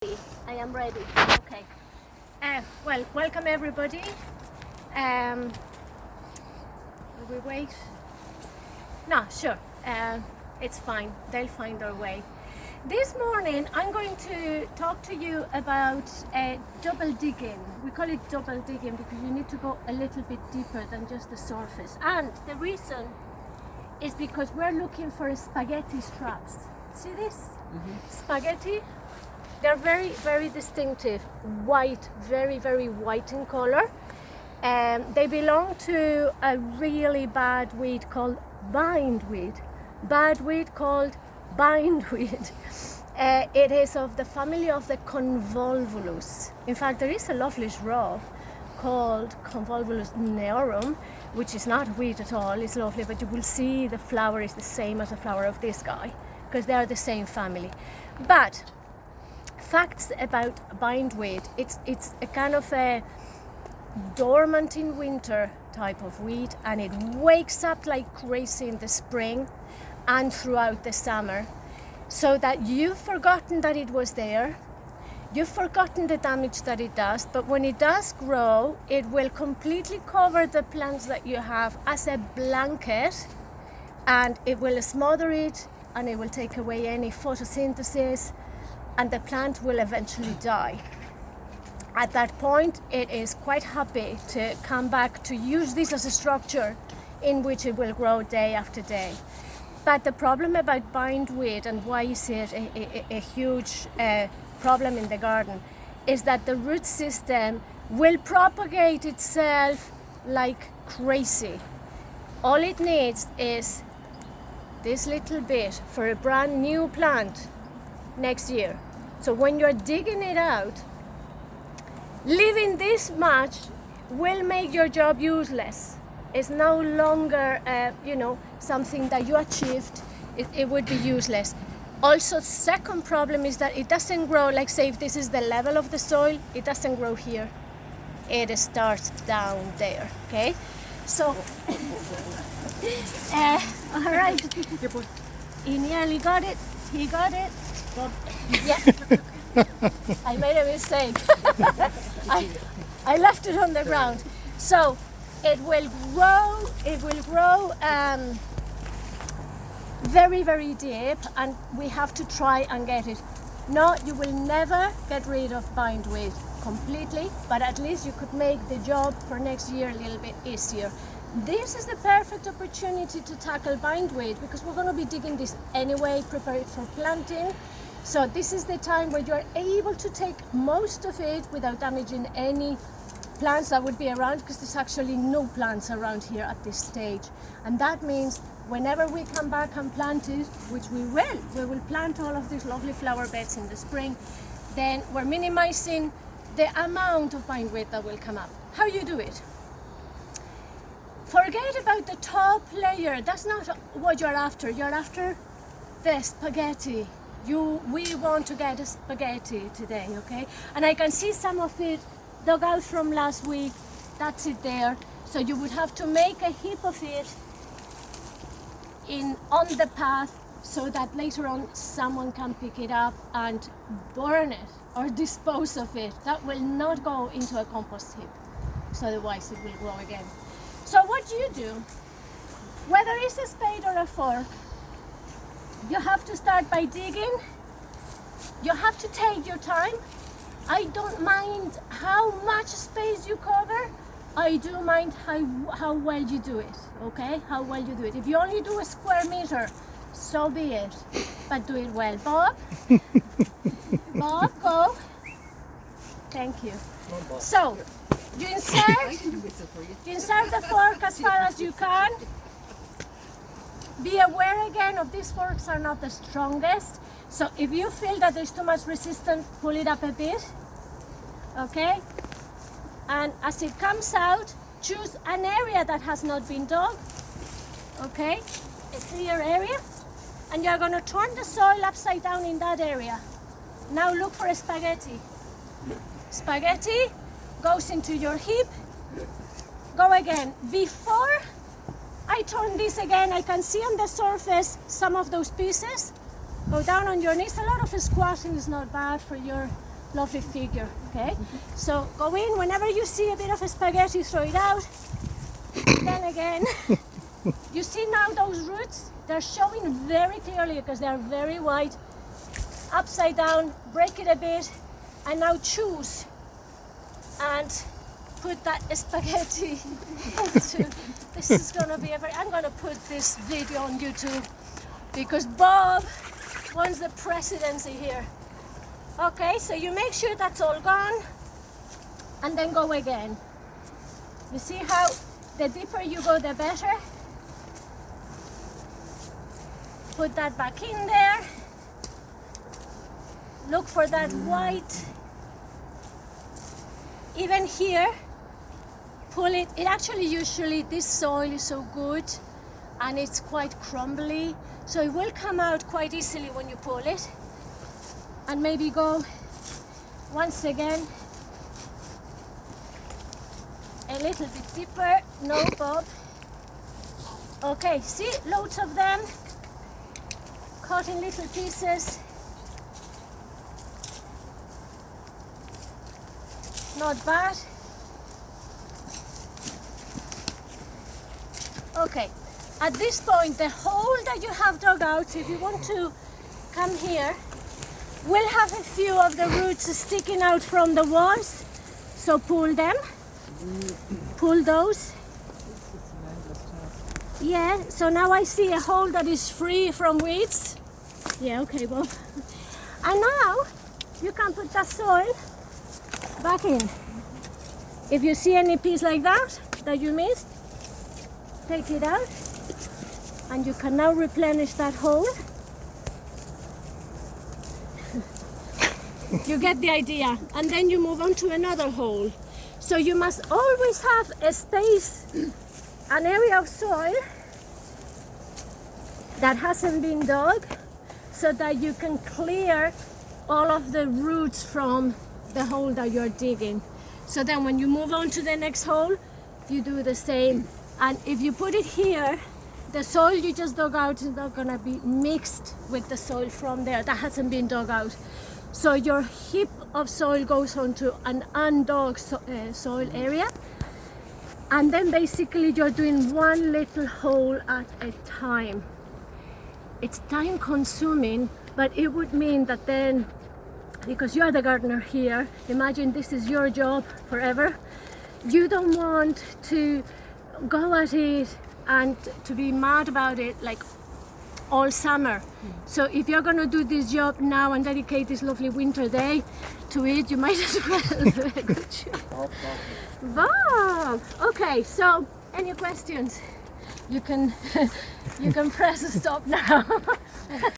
I am ready. Okay. Well, welcome everybody. Will we wait? No, sure. It's fine. They'll find their way. This morning, I'm going to talk to you about double digging. We call it double digging because you need to go a little bit deeper than just the surface. And the reason is because we're looking for spaghetti straps. See this? Spaghetti. They're very, very distinctive, white, very, very white in color. They belong to a really bad weed called bindweed. Bad weed called bindweed. It is of the family of the convolvulus. In fact, there is a lovely shrub called Convolvulus neorum, which is not weed at all. It's lovely, but you will see the flower is the same as the flower of this guy, because they are the same family. But facts about bindweed, it's a kind of a dormant in winter type of weed, and it wakes up like crazy in the spring and throughout the summer, so that you've forgotten that it was there, you've forgotten the damage that it does, but when it does grow, it will completely cover the plants that you have as a blanket, and it will smother it, and it will take away any photosynthesis, and the plant will eventually die. At that point, it is quite happy to come back to use this as a structure in which it will grow day after day. But the problem about bindweed, and why is it a huge problem in the garden, is that the root system will propagate itself like crazy. All it needs is this little bit for a brand new plant next year. So when you're digging it out, leaving this much will make your job useless. It's no longer, something that you achieved. It would be useless. Also, second problem is that it doesn't grow, like say if this is the level of the soil, it doesn't grow here. It starts down there, okay? So, all right. He nearly got it. He got it. Yeah. I made a mistake. I left it on the ground. So it will grow very, very deep, and we have to try and get it. No, you will never get rid of bindweed completely, but at least you could make the job for next year a little bit easier. This is the perfect opportunity to tackle bindweed because we're going to be digging this anyway, prepare it for planting. So this is the time where you're able to take most of it without damaging any plants that would be around, because there's actually no plants around here at this stage. And that means whenever we come back and plant it, which we will plant all of these lovely flower beds in the spring, then we're minimizing the amount of bindweed that will come up. How you do it? Forget about the top layer. That's not what you're after. You're after the spaghetti. We want to get a spaghetti today, okay? And I can see some of it dug out from last week. That's it there. So you would have to make a heap of it on the path so that later on someone can pick it up and burn it or dispose of it. That will not go into a compost heap. So otherwise it will grow again. So what you do, whether it's a spade or a fork, you have to start by digging. You have to take your time. I don't mind how much space you cover. I do mind how well you do it, okay? How well you do it. If you only do a square meter, so be it. But do it well. Bob? Bob, go. Thank you. So, you insert the fork as far as you can. Be aware again of these forks are not the strongest. So if you feel that there's too much resistance, pull it up a bit. Okay? And as it comes out, choose an area that has not been dug. Okay? A clear area. And you're going to turn the soil upside down in that area. Now look for a spaghetti. Spaghetti goes into your heap. Go again. Before I turn this again, I can see on the surface some of those pieces. Go down on your knees. A lot of squashing is not bad for your lovely figure, okay? So go in, whenever you see a bit of a spaghetti, throw it out. Then again, you see now those roots? They're showing very clearly because they're very wide. Upside down, break it a bit, and now choose and put that spaghetti into. This is gonna be I'm gonna put this video on YouTube because Bob wants the presidency here. Okay, so you make sure that's all gone and then go again. You see how the deeper you go, the better. Put that back in there. Look for that white. Even here, pull it. It actually usually, this soil is so good and it's quite crumbly, so it will come out quite easily when you pull it. And maybe go once again a little bit deeper. No, Bob. Okay, see, loads of them cut in little pieces. Not bad. Okay, at this point, the hole that you have dug out, if you want to come here, will have a few of the roots sticking out from the walls. So pull them, pull those. Yeah, so now I see a hole that is free from weeds. Yeah, okay, Bob. And now you can put that soil back in. If you see any piece like that you missed, take it out and you can now replenish that hole. You get the idea. And then you move on to another hole. So you must always have a space, an area of soil that hasn't been dug, so that you can clear all of the roots from the hole that you're digging. So then when you move on to the next hole, you do the same. And if you put it here, the soil you just dug out is not gonna be mixed with the soil from there that hasn't been dug out. So your heap of soil goes onto an undug soil area. And then basically you're doing one little hole at a time. It's time consuming, but it would mean that then, because you're the gardener here, imagine this is your job forever. You don't want to go at it and to be mad about it like all summer. So if you're going to do this job now and dedicate this lovely winter day to it, you might as well do a good job. Bob! Okay, so any questions? You can you can press stop now.